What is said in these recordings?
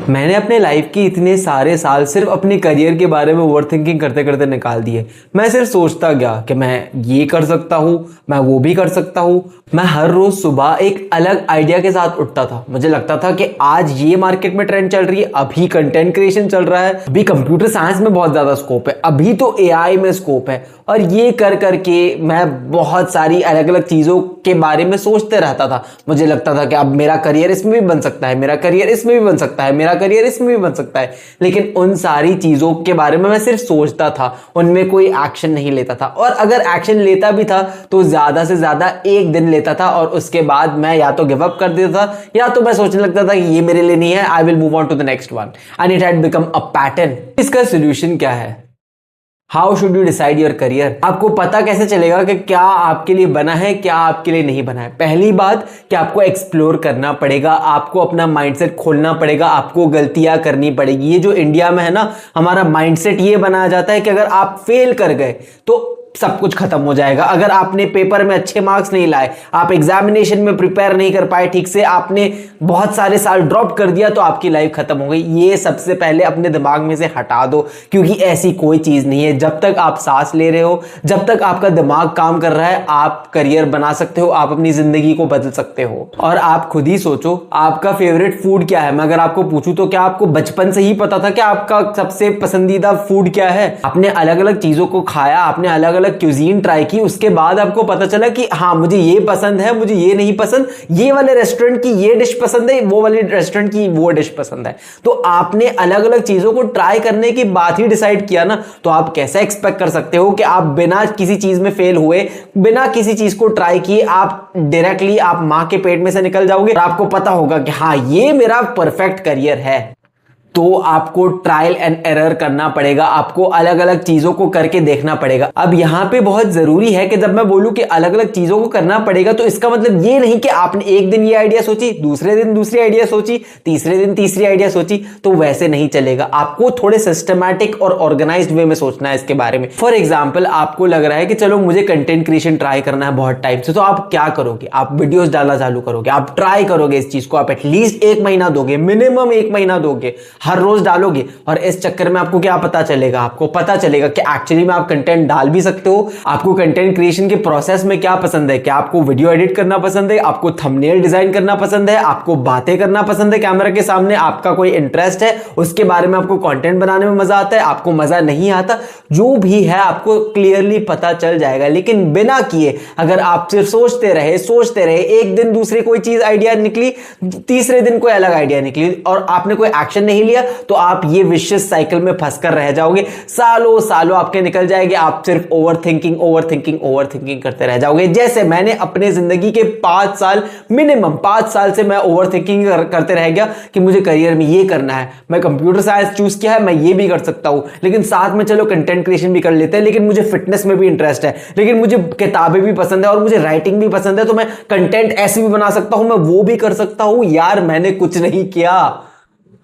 मैंने अपने लाइफ की इतने सारे साल सिर्फ अपने करियर के बारे में ओवरथिंकिंग करते करते निकाल दिए। मैं सिर्फ सोचता गया कि मैं ये कर सकता हूँ, मैं वो भी कर सकता हूँ। मैं हर रोज सुबह एक अलग आइडिया के साथ उठता था। मुझे लगता था कि आज ये मार्केट में ट्रेंड चल रही है, अभी कंटेंट क्रिएशन चल रहा है, अभी कंप्यूटर साइंस में बहुत ज्यादा स्कोप है, अभी तो एआई में स्कोप है। और ये कर करके मैं बहुत सारी अलग अलग चीजों के बारे में सोचते रहता था। मुझे लगता था कि अब मेरा करियर इसमें भी बन सकता है, मेरा करियर इसमें भी बन सकता है, मेरा करियर इसमें भी बन सकता है। लेकिन उन सारी चीजों के बारे में मैं सिर्फ सोचता था, उनमें कोई एक्शन नहीं लेता था। और अगर एक्शन लेता भी था तो ज्यादा से ज्यादा एक दिन लेता था और उसके बाद मैं या तो गिव अप कर देता था या तो मैं सोचने लगता था कि ये मेरे लिए नहीं है, I will move on to the next one. And it had become a pattern. इसका सोल्यूशन क्या है? How should you decide your career? आपको पता कैसे चलेगा कि क्या आपके लिए बना है, क्या आपके लिए नहीं बना है? पहली बात कि आपको एक्सप्लोर करना पड़ेगा, आपको अपना माइंडसेट खोलना पड़ेगा, आपको गलतियां करनी पड़ेगी। ये जो इंडिया में है ना, हमारा माइंडसेट ये बनाया जाता है कि अगर आप फेल कर गए तो सब कुछ खत्म हो जाएगा। अगर आपने पेपर में अच्छे मार्क्स नहीं लाए, आप एग्जामिनेशन में प्रिपेयर नहीं कर पाए ठीक से, आपने बहुत सारे साल ड्रॉप कर दिया तो आपकी लाइफ खत्म हो गई। ये सबसे पहले अपने दिमाग में से हटा दो, क्योंकि ऐसी कोई चीज नहीं है। जब तक आप सांस ले रहे हो, जब तक आपका दिमाग काम कर रहा है, आप करियर बना सकते हो, आप अपनी जिंदगी को बदल सकते हो। और आप खुद ही सोचो, आपका फेवरेट फूड क्या है? मैं अगर आपको पूछूं तो क्या आपको बचपन से ही पता था कि आपका सबसे पसंदीदा फूड क्या है? आपने अलग अलग चीजों को खाया, आपने अलग अलग क्यूजीन ट्राई की, उसके बाद आपको पता चला कि हाँ मुझे ये पसंद है, मुझे ये नहीं पसंद, ये वाले रेस्टोरेंट की ये डिश पसंद है, वो वाले रेस्टोरेंट की वो डिश पसंद है। तो आपने अलग अलग चीजों को ट्राई करने के बाद ही डिसाइड किया ना। तो आप कैसे एक्सपेक्ट कर सकते हो कि आप बिना किसी चीज में फेल हुए, बिना किसी चीज को ट्राई किए, आप डायरेक्टली आप मां के पेट में से निकल जाओगे और आपको पता होगा कि हाँ ये मेरा परफेक्ट करियर है? तो आपको ट्रायल एंड एरर करना पड़ेगा, आपको अलग अलग चीजों को करके देखना पड़ेगा। अब यहां पे बहुत जरूरी है कि जब मैं बोलूं कि अलग अलग चीजों को करना पड़ेगा, तो इसका मतलब ये नहीं कि आपने एक दिन ये आइडिया सोची, दूसरे दिन दूसरी आइडिया सोची, तीसरे दिन तीसरी आइडिया सोची, तो वैसे नहीं चलेगा। आपको थोड़े सिस्टमैटिक और ऑर्गेनाइज्ड वे में सोचना है इसके बारे में। फॉर एग्जाम्पल, आपको लग रहा है कि चलो मुझे कंटेंट क्रिएशन ट्राई करना है बहुत टाइम से, तो आप क्या करोगे? आप वीडियोस डालना चालू करोगे, आप ट्राई करोगे इस चीज को, आप एटलीस्ट 1 महीना दोगे, मिनिमम 1 महीना दोगे, हर रोज डालोगे। और इस चक्कर में आपको क्या पता चलेगा? आपको पता चलेगा कि एक्चुअली में आप कंटेंट डाल भी सकते हो। आपको कंटेंट क्रिएशन के प्रोसेस में क्या पसंद है? क्या आपको वीडियो एडिट करना पसंद है? आपको थंबनेल डिजाइन करना पसंद है? आपको बातें करना पसंद है कैमरा के सामने? आपका कोई इंटरेस्ट है उसके बारे में? आपको कंटेंट बनाने में मजा आता है? आपको मजा नहीं आता? जो भी है आपको क्लियरली पता चल जाएगा। लेकिन बिना किए अगर आप सिर्फ सोचते रहे, एक दिन दूसरे कोई चीज आइडिया निकली, तीसरे दिन कोई अलग आइडिया निकली और आपने कोई एक्शन नहीं लिया, तो आप ये विशियस साइकिल में फंसकर रह जाओगे। सालों सालों आपके निकल जाएंगे, आप सिर्फ ओवरथिंकिंग करते रह जाओगे। जैसे मैंने अपने जिंदगी के 5 साल, मिनिमम 5 साल से मैं ओवरथिंकिंग करते रह गया कि मुझे करियर में ये करना है, मैं कंप्यूटर साइंस चूज किया है, मैं ये भी कर सकता हूं, लेकिन साथ में चलो कंटेंट क्रिएशन भी कर लेते हैं, लेकिन मुझे फिटनेस में भी इंटरेस्ट है, लेकिन मुझे किताबें भी पसंद है और मुझे राइटिंग भी पसंद है, तो मैं कंटेंट ऐसे भी बना सकता हूं, मैं वो भी कर सकता हूं। यार मैंने कुछ नहीं किया।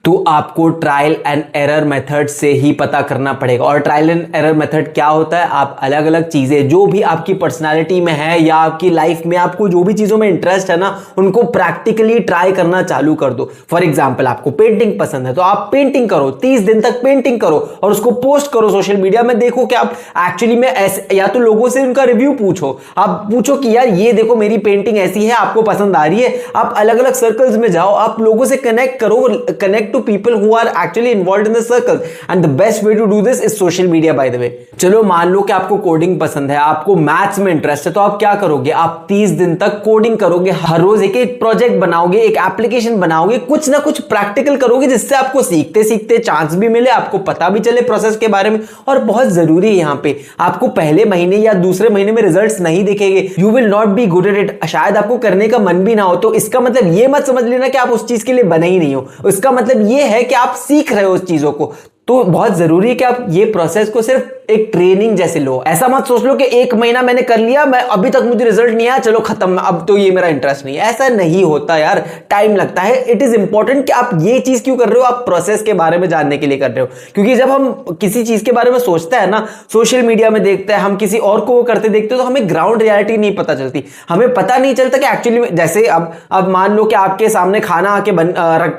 तो आपको ट्रायल एंड एरर मेथड से ही पता करना पड़ेगा। और ट्रायल एंड एरर मेथड क्या होता है? आप अलग अलग चीजें जो भी आपकी पर्सनालिटी में है या आपकी लाइफ में आपको जो भी चीजों में इंटरेस्ट है ना, उनको प्रैक्टिकली ट्राई करना चालू कर दो। फॉर एग्जाम्पल, आपको पेंटिंग पसंद है तो आप पेंटिंग करो, 30 दिन तक पेंटिंग करो और उसको पोस्ट करो सोशल मीडिया में। देखो कि आप एक्चुअली में ऐसे, या तो लोगों से उनका रिव्यू पूछो, आप पूछो कि यार ये देखो मेरी पेंटिंग ऐसी है, आपको पसंद आ रही है। आप अलग अलग सर्कल्स में जाओ, आप लोगों से कनेक्ट करो, connect to people who are actually involved in the circle, and the best way to do this is social media by the way। चलो मान लो कि आपको कोडिंग पसंद है, आपको मैथ्स में इंटरेस्ट है, तो आप क्या करोगे? आप 30 दिन तक कोडिंग करोगे, हर रोज एक एक प्रोजेक्ट बनाओगे, एक एप्लीकेशन बनाओगे, कुछ ना कुछ प्रैक्टिकल करोगे, जिससे आपको सीखते सीखते चांस भी मिले, आपको पता भी चले प्रोसेस के बारे में। और बहुत जरूरी है यहाँ पे, आपको पहले महीने या दूसरे महीने में रिजल्ट्स नहीं दिखेंगे, you will not be good at it, शायद आपको करने का मन भी ना हो। तो इसका मतलब ये मत समझ लेना कि आप उस चीज के लिए बने ही नहीं हो, इसका मतलब ये है कि आप सीख रहे हो उस चीजों को। तो बहुत जरूरी है कि आप ये प्रोसेस को सिर्फ एक ट्रेनिंग जैसे लो। ऐसा मत सोच लो कि 1 महीना मैंने कर लिया, मैं अभी तक मुझे रिजल्ट नहीं आया, चलो खत्म, अब तो ये मेरा इंटरेस्ट नहीं है। ऐसा नहीं होता यार, टाइम लगता है। इट इज इंपॉर्टेंट कि आप ये चीज क्यों कर रहे हो, आप प्रोसेस के बारे में जानने के लिए कर रहे हो। क्योंकि जब हम किसी चीज के बारे में सोचते हैं ना, सोशल मीडिया में देखते हैं, हम किसी और को करते देखते हो, तो हमें ग्राउंड रियलिटी नहीं पता चलती। हमें पता नहीं चलता कि एक्चुअली जैसे अब मान लो कि आपके सामने खाना आके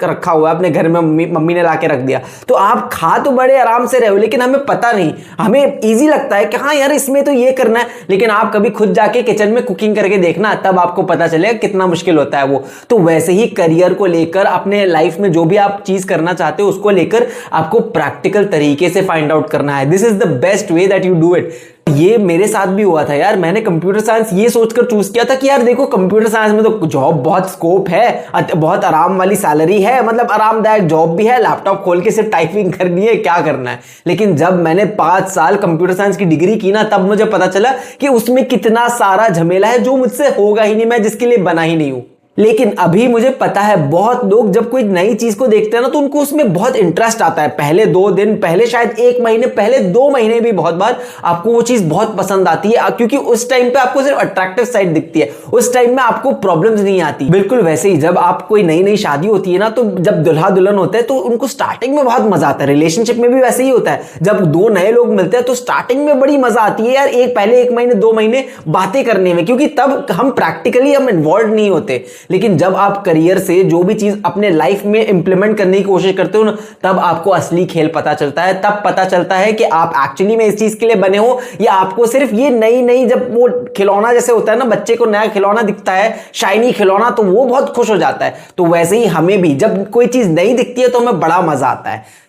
रखा हुआ है, अपने घर में मम्मी ने लाके रख दिया, तो आप खा तो बड़े आराम से रहे हो, लेकिन हमें पता नहीं, हमें इजी लगता है कि हाँ यार इसमें तो ये करना है, लेकिन आप कभी खुद जाके किचन में कुकिंग करके देखना, तब आपको पता चलेगा कितना मुश्किल होता है वो। तो वैसे ही करियर को लेकर, अपने लाइफ में जो भी आप चीज करना चाहते हो उसको लेकर आपको प्रैक्टिकल तरीके से फाइंड आउट करना है। This is the best way that you do it. ये मेरे साथ भी हुआ था यार। मैंने कंप्यूटर साइंस ये सोचकर चूज किया था कि यार देखो कंप्यूटर साइंस में तो जॉब बहुत स्कोप है, बहुत आराम वाली सैलरी है, मतलब आरामदायक जॉब भी है, लैपटॉप खोल के सिर्फ टाइपिंग करनी है, क्या करना है। लेकिन जब मैंने 5 साल कंप्यूटर साइंस की डिग्री की ना, तब मुझे पता चला कि उसमें कितना सारा झमेला है जो मुझसे होगा ही नहीं, मैं जिसके लिए बना ही नहीं हूं। लेकिन अभी मुझे पता है बहुत लोग जब कोई नई चीज को देखते हैं ना, तो उनको उसमें बहुत इंटरेस्ट आता है। पहले 2 दिन, पहले शायद 1 महीने, पहले 2 महीने भी बहुत बार आपको वो चीज बहुत पसंद आती है, क्योंकि उस टाइम पे आपको सिर्फ अट्रैक्टिव साइड दिखती है, उस टाइम में आपको प्रॉब्लम्स नहीं आती। बिल्कुल वैसे ही जब आप कोई नई नई शादी होती है ना, तो जब दुल्हा दुल्हन होते हैं तो उनको स्टार्टिंग में बहुत मजा आता है। रिलेशनशिप में भी वैसे ही होता है, जब 2 नए लोग मिलते हैं तो स्टार्टिंग में बड़ी मजा आती है यार, पहले 1 महीने 2 महीने बातें करने में, क्योंकि तब हम प्रैक्टिकली इन्वॉल्व नहीं होते। लेकिन जब आप करियर से जो भी चीज अपने लाइफ में इंप्लीमेंट करने की कोशिश करते हो ना, तब आपको असली खेल पता चलता है। तब पता चलता है कि आप एक्चुअली में इस चीज के लिए बने हो, या आपको सिर्फ ये नई जब वो खिलौना जैसे होता है ना, बच्चे को नया खिलौना दिखता है, शाइनी खिलौना, तो वो बहुत खुश हो जाता है। तो वैसे ही हमें भी जब कोई चीज नई दिखती है तो हमें बड़ा मजा आता है।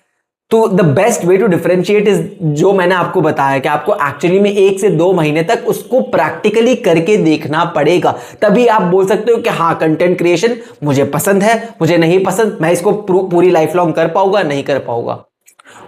तो the best way to differentiate is जो मैंने आपको बताया कि आपको एक्चुअली में 1 से 2 महीने तक उसको प्रैक्टिकली करके देखना पड़ेगा। तभी आप बोल सकते हो कि हाँ कंटेंट क्रिएशन मुझे पसंद है, मुझे नहीं पसंद, मैं इसको पूरी लाइफ लॉन्ग कर पाऊंगा, नहीं कर पाऊंगा।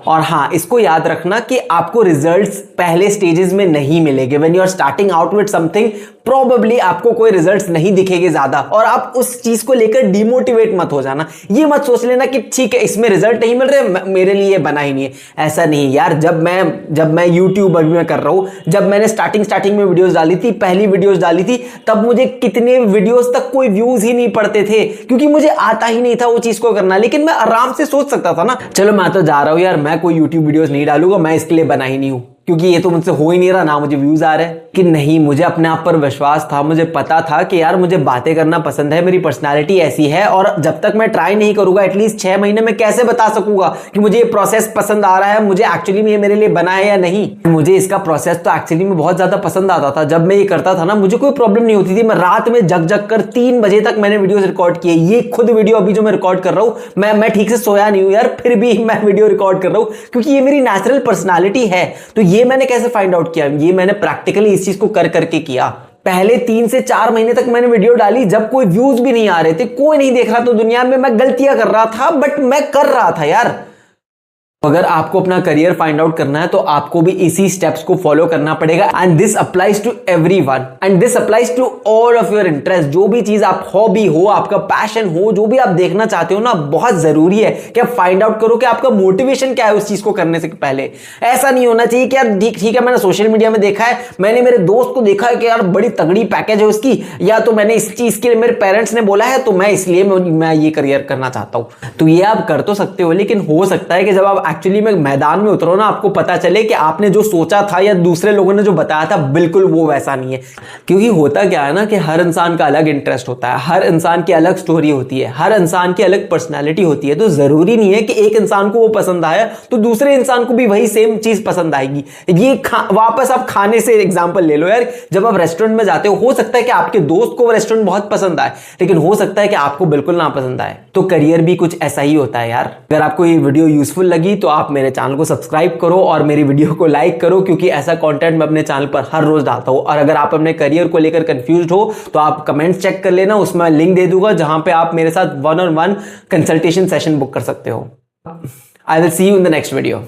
और हाँ, इसको याद रखना कि आपको रिजल्ट्स पहले स्टेजेस में नहीं मिलेंगे। When you are starting out with something, probably आपको कोई रिजल्ट्स नहीं दिखेंगे ज्यादा, और आप उस चीज को लेकर डिमोटिवेट मत हो जाना। ये मत सोच लेना कि ठीक है इसमें रिजल्ट नहीं मिल रहे, मेरे लिए बना ही नहीं है। ऐसा नहीं यार। जब मैं यूट्यूब अभी मैं कर रहा हूं, जब मैंने स्टार्टिंग में वीडियोस डाली थी, पहली वीडियोस डाली थी, तब मुझे कितने वीडियोस तक कोई व्यूज ही नहीं पड़ते थे, क्योंकि मुझे आता ही नहीं था वो चीज को करना। लेकिन मैं आराम से सोच सकता था ना, चलो मैं तो जा रहा हूं यार, मैं कोई यूट्यूब वीडियोस नहीं डालूंगा, मैं इसके लिए बना ही नहीं हूं, क्योंकि ये तो मुझसे हो ही नहीं रहा, ना मुझे व्यूज आ रहे हैं। कि नहीं, मुझे अपने आप पर विश्वास था, मुझे पता था कि यार मुझे बातें करना पसंद है, मेरी पर्सनालिटी ऐसी है, और जब तक मैं ट्राई नहीं करूंगा एटलीस्ट 6 महीने में कैसे बता सकूंगा कि मुझे ये प्रोसेस पसंद आ रहा है, मुझे एक्चुअली में ये मेरे लिए बना है या नहीं। मुझे इसका प्रोसेस तो एक्चुअली में बहुत ज्यादा पसंद आता था। जब मैं ये करता था ना, मुझे कोई प्रॉब्लम नहीं होती थी। मैं रात में जग कर 3 बजे तक मैंने वीडियोस रिकॉर्ड किए। ये खुद वीडियो अभी जो मैं रिकॉर्ड कर रहा हूं, मैं ठीक से सोया नहीं हूं यार, फिर भी मैं वीडियो रिकॉर्ड कर रहा हूं, क्योंकि ये मेरी नेचुरल पर्सनालिटी है। तो ये मैंने कैसे फाइंड आउट किया? ये मैंने प्रैक्टिकली इस चीज को कर करके किया। पहले 3 से 4 महीने तक मैंने वीडियो डाली, जब कोई व्यूज भी नहीं आ रहे थे, कोई नहीं देख रहा, तो दुनिया में मैं गलतियां कर रहा था, बट मैं कर रहा था यार। अगर आपको अपना करियर फाइंड आउट करना है तो आपको भी इसी स्टेप्स को फॉलो करना पड़ेगा। And this applies to everyone, and this applies to all of your interest. जो भी चीज आप हॉबी हो, आपका पैशन हो, जो भी आप देखना चाहते हो ना, बहुत जरूरी है कि आप फाइंड आउट करो कि आपका मोटिवेशन क्या है उस चीज को करने से पहले। ऐसा नहीं होना चाहिए कि यार ठीक है, मैंने सोशल मीडिया में देखा है, मैंने मेरे दोस्त को देखा है कि यार बड़ी तगड़ी पैकेज है उसकी, या तो मैंने इस चीज के लिए मेरे पेरेंट्स ने बोला है, तो मैं इसलिए मैं ये करियर करना चाहता हूं। तो ये आप कर तो सकते हो, लेकिन हो सकता है कि जब आप एक्चुअली में मैदान में उतरो ना, आपको पता चले कि आपने जो सोचा था या दूसरे लोगों ने जो बताया था, बिल्कुल वो वैसा नहीं है। क्योंकि होता क्या है ना कि हर इंसान का अलग इंटरेस्ट होता है, हर इंसान की अलग स्टोरी होती है, हर इंसान की अलग पर्सनैलिटी होती है। तो जरूरी नहीं है कि एक इंसान को वो पसंद आया तो दूसरे इंसान को भी वही सेम चीज पसंद आएगी। ये वापस आप खाने से एग्जांपल ले लो यार। जब आप रेस्टोरेंट में जाते हो सकता है कि आपके दोस्त को वो रेस्टोरेंट बहुत पसंद आए, लेकिन हो सकता है कि आपको बिल्कुल ना पसंद आए। तो करियर भी कुछ ऐसा ही होता है यार। अगर आपको ये वीडियो यूजफुल लगी तो आप मेरे चैनल को सब्सक्राइब करो और मेरी वीडियो को लाइक करो, क्योंकि ऐसा कंटेंट मैं अपने चैनल पर हर रोज डालता हूं। और अगर आप अपने करियर को लेकर कंफ्यूज्ड हो तो आप कमेंट्स चेक कर लेना, उसमें लिंक दे दूंगा जहां पे आप मेरे साथ 1-on-1 कंसल्टेशन सेशन बुक कर सकते हो। I will see you in the next video.